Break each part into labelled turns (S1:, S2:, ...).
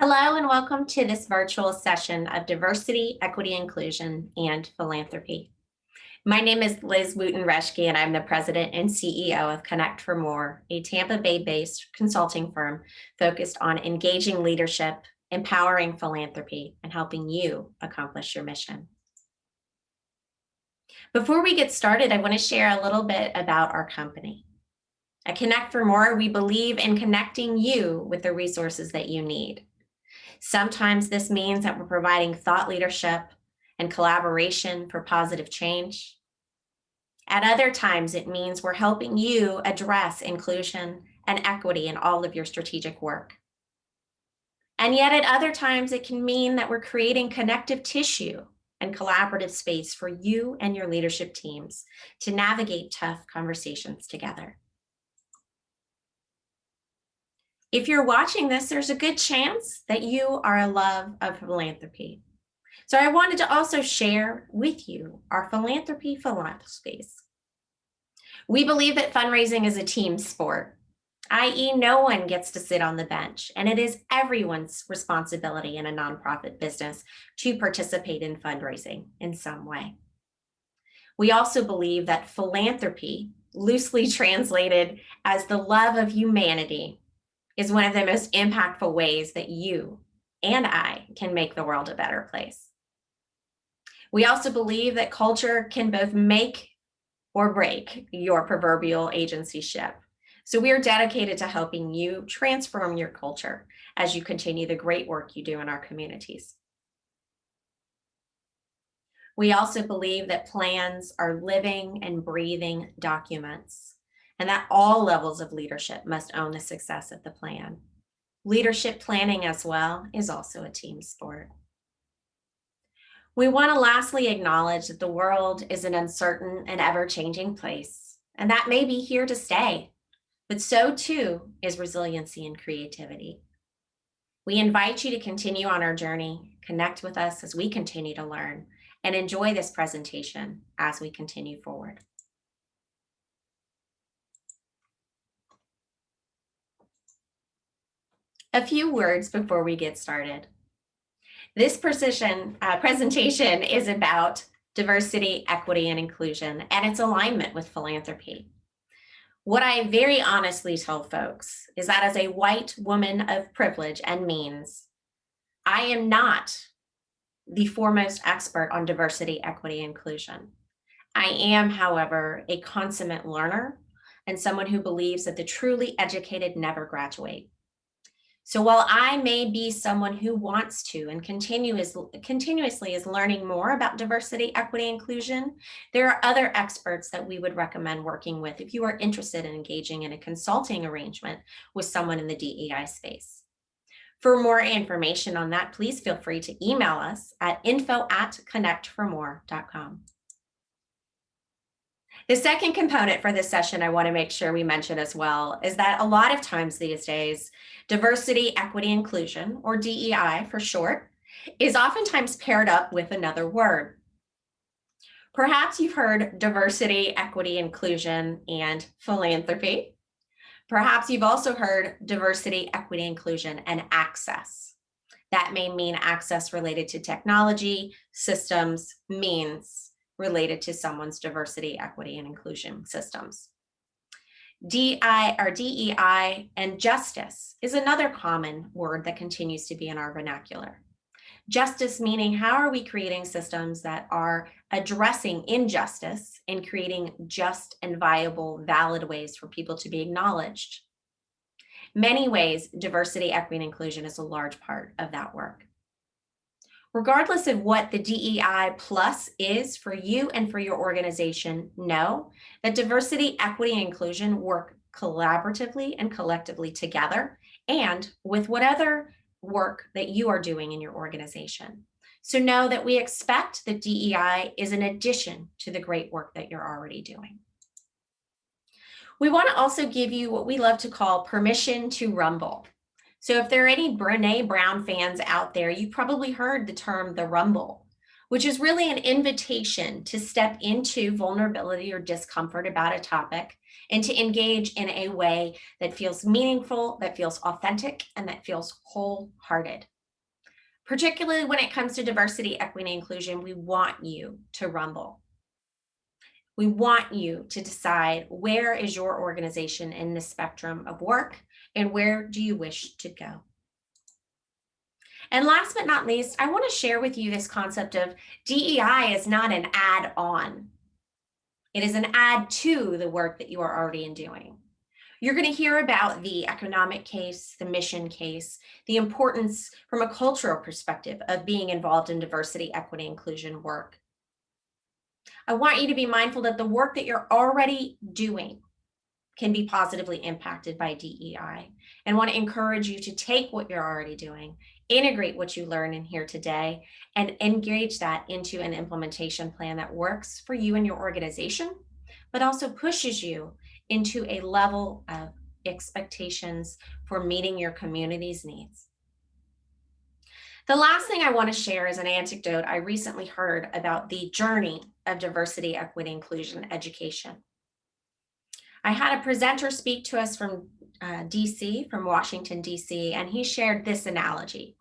S1: Hello and welcome to this virtual session of Diversity, Equity, Inclusion, and Philanthropy. My name is Liz Wooten-Reschke and I'm the President and CEO of Connect for More, a Tampa Bay-based consulting firm focused on engaging leadership, empowering philanthropy, and helping you accomplish your mission. Before we get started, I want to share a little bit about our company. At Connect for More, we believe in connecting you with the resources that you need. Sometimes this means that we're providing thought leadership and collaboration for positive change. At other times, it means we're helping you address inclusion and equity in all of your strategic work. And yet at other times, it can mean that we're creating connective tissue and collaborative space for you and your leadership teams to navigate tough conversations together. If you're watching this, there's a good chance that you are a love of philanthropy. So I wanted to also share with you our philanthropy philosophies. We believe that fundraising is a team sport, i.e. no one gets to sit on the bench, and it is everyone's responsibility in a nonprofit business to participate in fundraising in some way. We also believe that philanthropy, loosely translated as the love of humanity, is one of the most impactful ways that you and I can make the world a better place. We also believe that culture can both make or break your proverbial agency ship. So we are dedicated to helping you transform your culture as you continue the great work you do in our communities. We also believe that plans are living and breathing documents, and that all levels of leadership must own the success of the plan. Leadership planning as well is also a team sport. We want to lastly acknowledge that the world is an uncertain and ever-changing place, and that may be here to stay, but so too is resiliency and creativity. We invite you to continue on our journey, connect with us as we continue to learn, and enjoy this presentation as we continue forward. A few words before we get started. This presentation is about diversity, equity, and inclusion, and its alignment with philanthropy. What I very honestly tell folks is that as a white woman of privilege and means, I am not the foremost expert on diversity, equity, and inclusion. I am, however, a consummate learner and someone who believes that the truly educated never graduate. So while I may be someone who wants to and continuously is learning more about diversity, equity, inclusion, there are other experts that we would recommend working with if you are interested in engaging in a consulting arrangement with someone in the DEI space. For more information on that, please feel free to email us at info@connectformore.com. The second component for this session I want to make sure we mention as well is that a lot of times these days, diversity, equity, inclusion, or DEI for short, is oftentimes paired up with another word. Perhaps you've heard diversity, equity, inclusion, and philanthropy. Perhaps you've also heard diversity, equity, inclusion, and access. That may mean access related to technology, systems, means related to someone's diversity, equity, and inclusion systems. DEI and justice is another common word that continues to be in our vernacular. Justice meaning how are we creating systems that are addressing injustice and creating just and viable, valid ways for people to be acknowledged. Many ways, diversity, equity, and inclusion is a large part of that work. Regardless of what the DEI plus is for you and for your organization, know that diversity, equity, and inclusion work collaboratively and collectively together and with whatever work that you are doing in your organization. So know that we expect that DEI is an addition to the great work that you're already doing. We want to also give you what we love to call permission to rumble. So if there are any Brené Brown fans out there, you probably heard the term the rumble. which is really an invitation to step into vulnerability or discomfort about a topic and to engage in a way that feels meaningful, that feels authentic, and that feels wholehearted. Particularly when it comes to diversity, equity, and inclusion, we want you to rumble. We want you to decide, where is your organization in the spectrum of work and where do you wish to go? And last but not least, I want to share with you this concept of DEI is not an add-on. It is an add to the work that you are already doing. You're going to hear about the economic case, the mission case, the importance from a cultural perspective of being involved in diversity, equity, inclusion work. I want you to be mindful that the work that you're already doing can be positively impacted by DEI, and want to encourage you to take what you're already doing, integrate what you learn in here today, and engage that into an implementation plan that works for you and your organization, but also pushes you into a level of expectations for meeting your community's needs. The last thing I want to share is an anecdote I recently heard about the journey of diversity, equity, inclusion education. I had a presenter speak to us from DC, from Washington, DC, and he shared this analogy.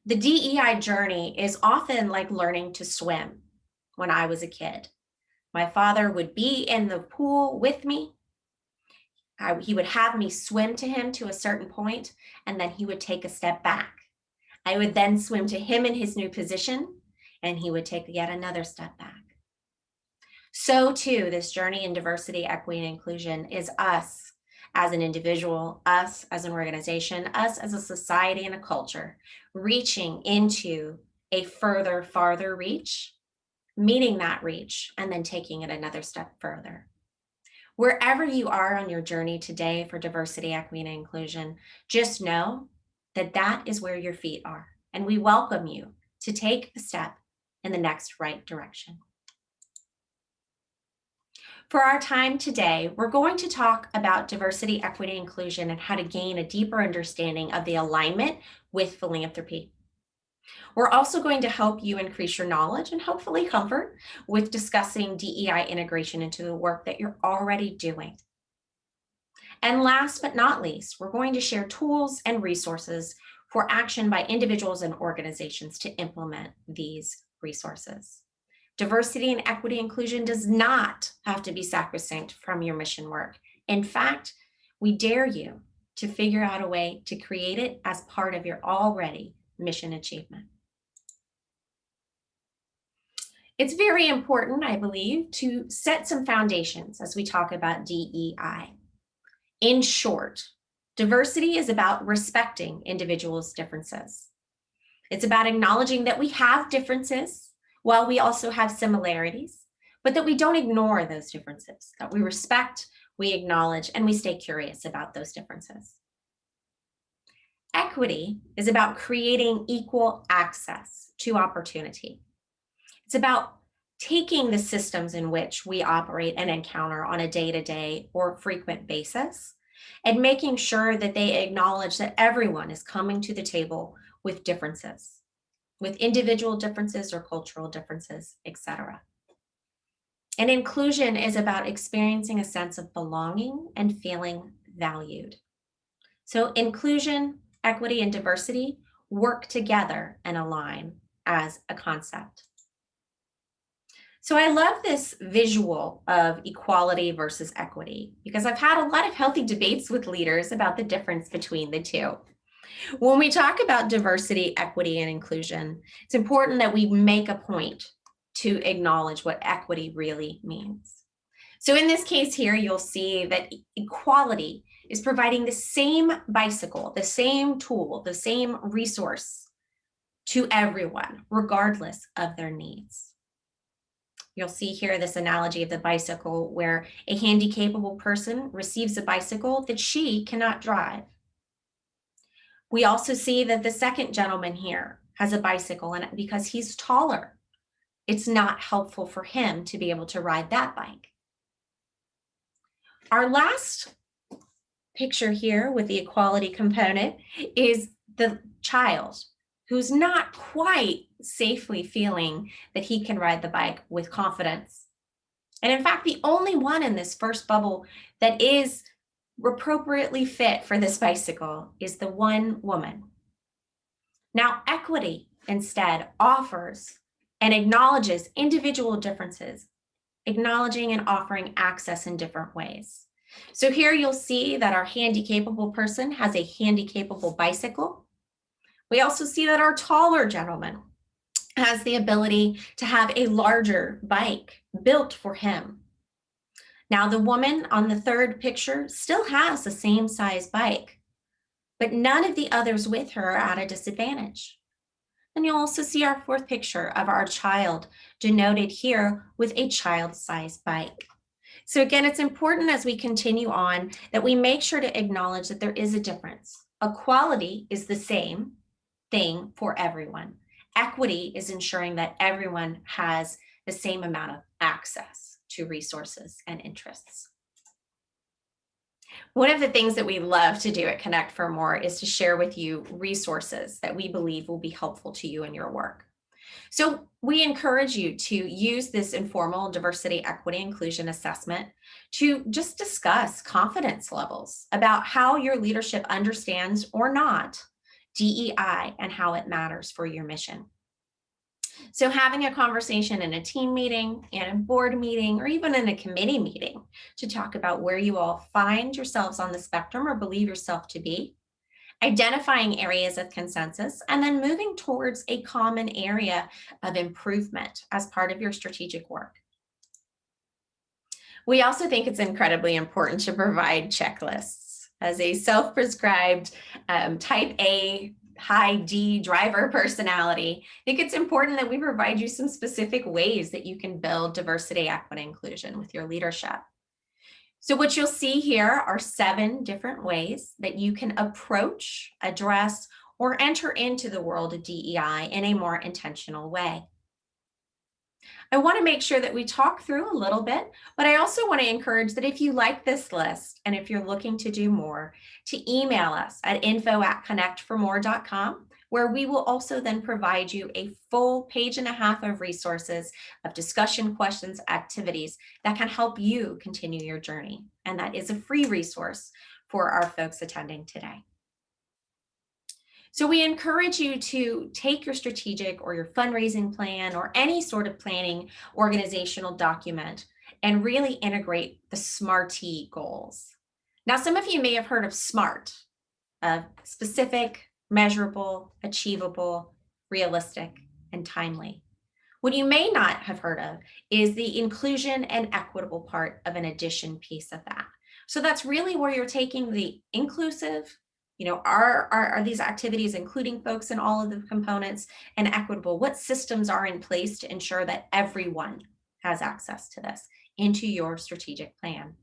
S1: The DEI journey is often like learning to swim. When I was a kid, my father would be in the pool with me. He would have me swim to him to a certain point, and then he would take a step back. I would then swim to him in his new position, and he would take yet another step back. So too, this journey in diversity, equity, and inclusion is us as an individual, us as an organization, us as a society and a culture, reaching into a farther reach, meeting that reach, and then taking it another step further. Wherever you are on your journey today for diversity, equity, and inclusion, just know that that is where your feet are, and we welcome you to take a step in the next right direction. For our time today, we're going to talk about diversity, equity, inclusion, and how to gain a deeper understanding of the alignment with philanthropy. We're also going to help you increase your knowledge and hopefully comfort with discussing DEI integration into the work that you're already doing. And last but not least, we're going to share tools and resources for action by individuals and organizations to implement these resources. Diversity and equity inclusion does not have to be sacrosanct from your mission work. In fact, we dare you to figure out a way to create it as part of your already mission achievement. It's very important, I believe, to set some foundations as we talk about DEI. In short, diversity is about respecting individuals' differences. It's about acknowledging that we have differences while we also have similarities, but that we don't ignore those differences, that we respect, we acknowledge, and we stay curious about those differences. Equity is about creating equal access to opportunity. It's about taking the systems in which we operate and encounter on a day-to-day or frequent basis and making sure that they acknowledge that everyone is coming to the table with differences, with individual differences or cultural differences, etc. And inclusion is about experiencing a sense of belonging and feeling valued. So inclusion, equity, and diversity work together and align as a concept. So I love this visual of equality versus equity because I've had a lot of healthy debates with leaders about the difference between the two. When we talk about diversity, equity, and inclusion, it's important that we make a point to acknowledge what equity really means. So in this case here, you'll see that equality is providing the same bicycle, the same tool, the same resource to everyone, regardless of their needs. You'll see here this analogy of the bicycle where a handy-capable person receives a bicycle that she cannot drive. We also see that the second gentleman here has a bicycle, and because he's taller, it's not helpful for him to be able to ride that bike. Our last picture here with the equality component is the child who's not quite safely feeling that he can ride the bike with confidence. And in fact, the only one in this first bubble that is appropriately fit for this bicycle is the one woman. Now, equity instead offers and acknowledges individual differences, acknowledging and offering access in different ways. So here you'll see that our handy-capable person has a handy-capable bicycle. We also see that our taller gentleman has the ability to have a larger bike built for him. Now, the woman on the third picture still has the same size bike, but none of the others with her are at a disadvantage. And you'll also see our fourth picture of our child denoted here with a child-sized bike. So again, it's important as we continue on that we make sure to acknowledge that there is a difference. Equality is the same thing for everyone. Equity is ensuring that everyone has the same amount of access to resources and interests. One of the things that we love to do at Connect for More is to share with you resources that we believe will be helpful to you in your work. So we encourage you to use this informal diversity, equity, inclusion assessment to just discuss confidence levels about how your leadership understands or not DEI and how it matters for your mission. So having a conversation in a team meeting, in a board meeting, or even in a committee meeting to talk about where you all find yourselves on the spectrum or believe yourself to be, identifying areas of consensus, and then moving towards a common area of improvement as part of your strategic work. We also think it's incredibly important to provide checklists. As a self-prescribed type A, high D driver personality, I think it's important that we provide you some specific ways that you can build diversity, equity, inclusion with your leadership. So what you'll see here are 7 different ways that you can approach, address, or enter into the world of DEI in a more intentional way. I want to make sure that we talk through a little bit, but I also want to encourage that if you like this list and if you're looking to do more, to email us at info@connectformore.com, where we will also then provide you a full 1.5 pages of resources of discussion, questions, activities that can help you continue your journey. And that is a free resource for our folks attending today. So we encourage you to take your strategic or your fundraising plan or any sort of planning organizational document and really integrate the SMART goals. Now, some of you may have heard of SMART, specific, measurable, achievable, realistic, and timely. What you may not have heard of is the inclusion and equitable part of an addition piece of that. So that's really where you're taking the inclusive, are these activities including folks in all of the components, and equitable? What systems are in place to ensure that everyone has access to this into your strategic plan?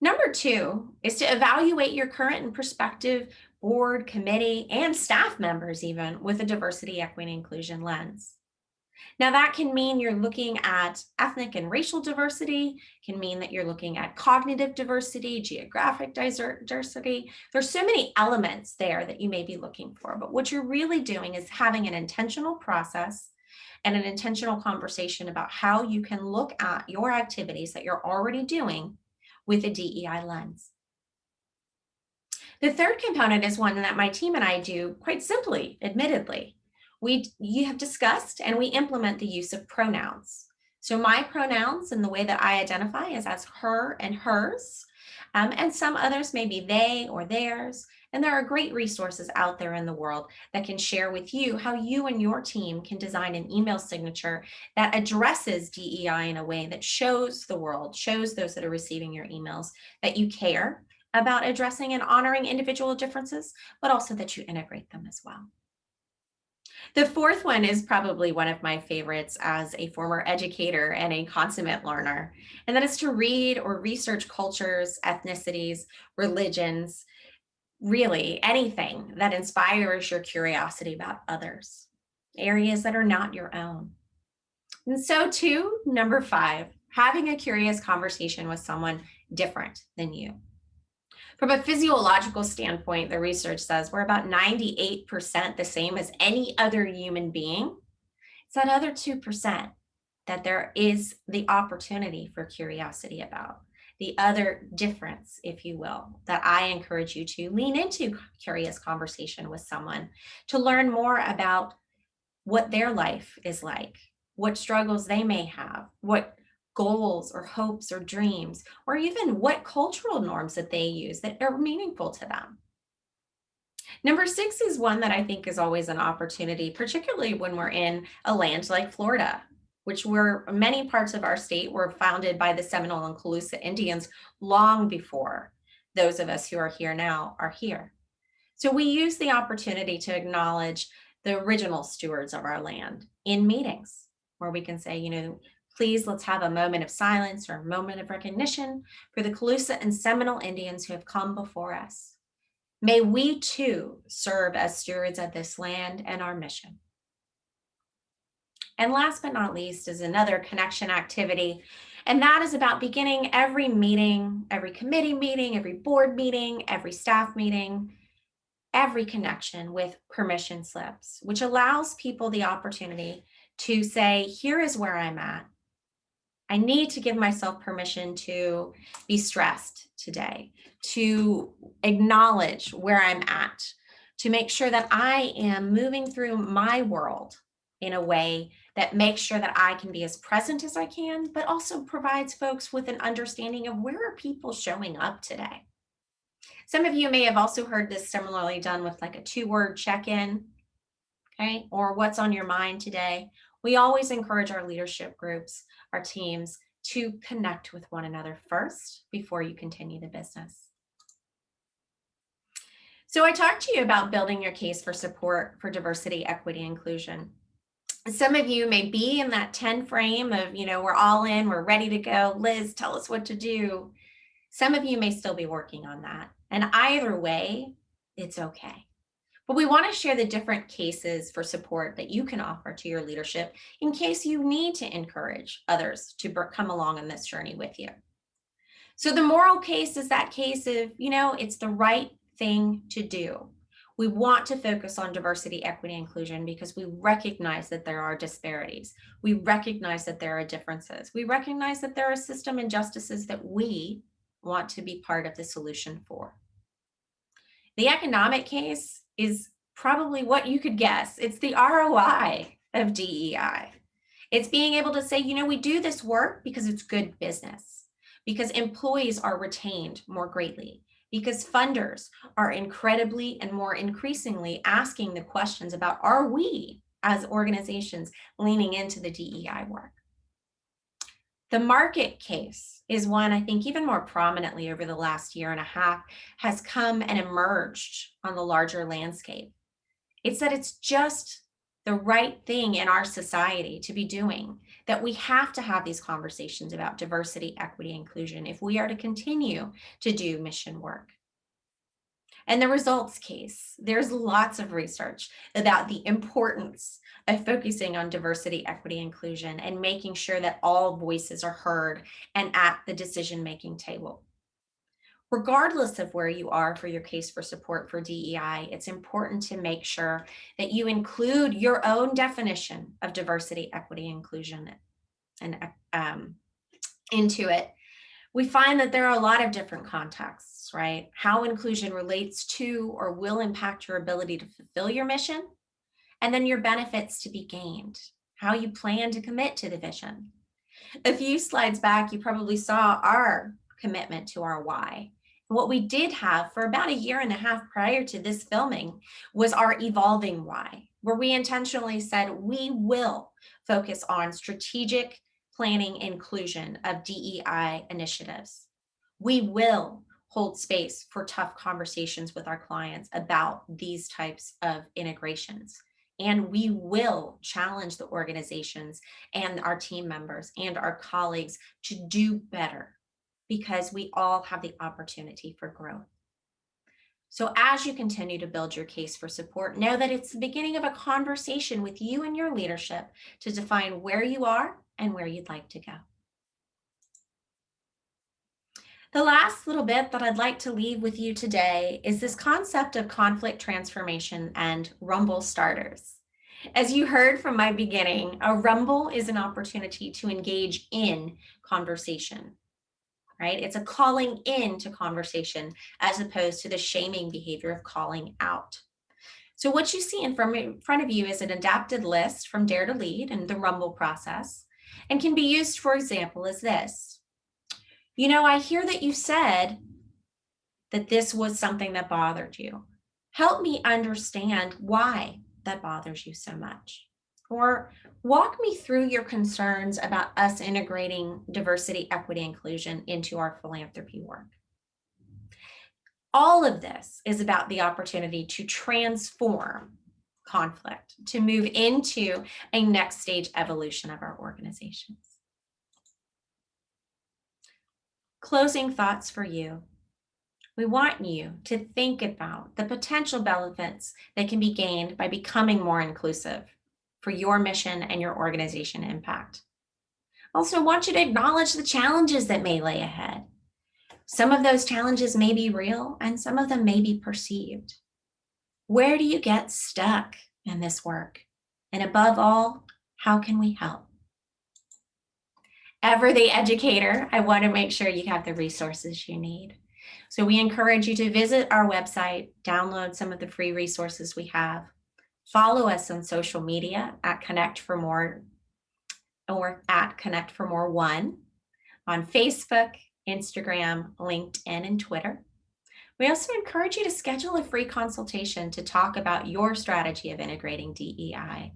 S1: Number 2 is to evaluate your current and prospective board, committee, and staff members even with a diversity, equity, and inclusion lens. Now that can mean you're looking at ethnic and racial diversity, can mean that you're looking at cognitive diversity, geographic diversity. There's so many elements there that you may be looking for, but what you're really doing is having an intentional process and an intentional conversation about how you can look at your activities that you're already doing with a DEI lens. The third component is one that my team and I do quite simply, admittedly. You have discussed and we implement the use of pronouns. So my pronouns and the way that I identify is as her and hers, and some others may be they or theirs. And there are great resources out there in the world that can share with you how you and your team can design an email signature that addresses DEI in a way that shows the world, shows those that are receiving your emails that you care about addressing and honoring individual differences, but also that you integrate them as well. The fourth one is probably one of my favorites as a former educator and a consummate learner, and that is to read or research cultures, ethnicities, religions, really anything that inspires your curiosity about others, areas that are not your own. And so too, number 5, having a curious conversation with someone different than you. From a physiological standpoint, the research says we're about 98% the same as any other human being. It's that other 2% that there is the opportunity for curiosity about. The other difference, if you will, that I encourage you to lean into curious conversation with someone to learn more about what their life is like, what struggles they may have, what goals or hopes or dreams, or even what cultural norms that they use that are meaningful to them. Number 6 is one that I think is always an opportunity, particularly when we're in a land like Florida, which were many parts of our state were founded by the Seminole and Calusa Indians long before those of us who are here now are here. So we use the opportunity to acknowledge the original stewards of our land in meetings where we can say, please let's have a moment of silence or a moment of recognition for the Calusa and Seminole Indians who have come before us. May we too serve as stewards of this land and our mission. And last but not least is another connection activity. And that is about beginning every meeting, every committee meeting, every board meeting, every staff meeting, every connection with permission slips, which allows people the opportunity to say, here is where I'm at. I need to give myself permission to be stressed today, to acknowledge where I'm at, to make sure that I am moving through my world in a way that makes sure that I can be as present as I can, but also provides folks with an understanding of where are people showing up today. Some of you may have also heard this similarly done with like a 2-word check-in, okay, or what's on your mind today. We always encourage our leadership groups, our teams, to connect with one another first before you continue the business. So I talked to you about building your case for support for diversity, equity, inclusion. Some of you may be in that 10 frame of, we're all in, we're ready to go. Liz, tell us what to do. Some of you may still be working on that. And either way, it's okay. But we want to share the different cases for support that you can offer to your leadership in case you need to encourage others to come along on this journey with you. So the moral case is that case of, it's the right thing to do. We want to focus on diversity, equity, inclusion because we recognize that there are disparities. We recognize that there are differences. We recognize that there are system injustices that we want to be part of the solution for. The economic case is probably what you could guess. It's the ROI of DEI. It's being able to say, we do this work because it's good business, because employees are retained more greatly, because funders are incredibly and more increasingly asking the questions about, are we as organizations leaning into the DEI work? The market case is one I think even more prominently over the last year and a half has come and emerged on the larger landscape. It's that it's just the right thing in our society to be doing, that we have to have these conversations about diversity, equity, inclusion if we are to continue to do mission work. And the results case, there's lots of research about the importance of focusing on diversity, equity, inclusion, and making sure that all voices are heard and at the decision-making table. Regardless of where you are for your case for support for DEI, it's important to make sure that you include your own definition of diversity, equity, inclusion and into it. We find that there are a lot of different contexts, right? How inclusion relates to or will impact your ability to fulfill your mission, and then your benefits to be gained, how you plan to commit to the vision. A few slides back, you probably saw our commitment to our why. What we did have for about a year and a half prior to this filming was our evolving why, where we intentionally said we will focus on strategic planning inclusion of DEI initiatives. We will hold space for tough conversations with our clients about these types of integrations. And we will challenge the organizations and our team members and our colleagues to do better because we all have the opportunity for growth. So as you continue to build your case for support, know that it's the beginning of a conversation with you and your leadership to define where you are and where you'd like to go. The last little bit that I'd like to leave with you today is this concept of conflict transformation and rumble starters. As you heard from my beginning, a rumble is an opportunity to engage in conversation, right? It's a calling in to conversation as opposed to the shaming behavior of calling out. So what you see in front of you is an adapted list from Dare to Lead and the rumble process, and can be used, for example, as this. I hear that you said that this was something that bothered you. Help me understand why that bothers you so much. Or walk me through your concerns about us integrating diversity, equity, inclusion into our philanthropy work. All of this is about the opportunity to transform conflict, to move into a next stage evolution of our organizations. Closing thoughts for you. We want you to think about the potential benefits that can be gained by becoming more inclusive for your mission and your organization impact. Also, want you to acknowledge the challenges that may lay ahead. Some of those challenges may be real and some of them may be perceived. Where do you get stuck in this work? And above all, how can we help? Ever the educator, I want to make sure you have the resources you need. So we encourage you to visit our website, download some of the free resources we have, follow us on social media at Connect for More or at Connect for More One on Facebook, Instagram, LinkedIn, and Twitter. We also encourage you to schedule a free consultation to talk about your strategy of integrating DEI.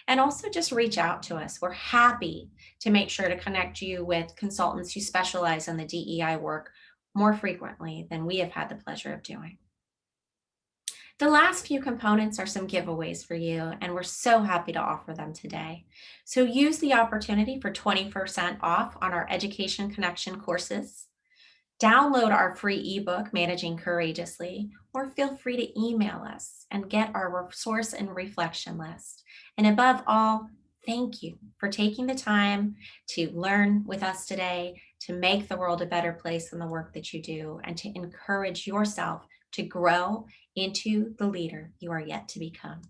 S1: And also just reach out to us. We're happy to make sure to connect you with consultants who specialize in the DEI work more frequently than we have had the pleasure of doing. The last few components are some giveaways for you, and we're so happy to offer them today. So use the opportunity for 20% off on our Education Connection courses. Download our free ebook, Managing Courageously, or feel free to email us and get our resource and reflection list. And above all, thank you for taking the time to learn with us today, to make the world a better place in the work that you do, and to encourage yourself to grow into the leader you are yet to become.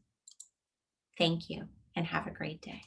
S1: Thank you, and have a great day.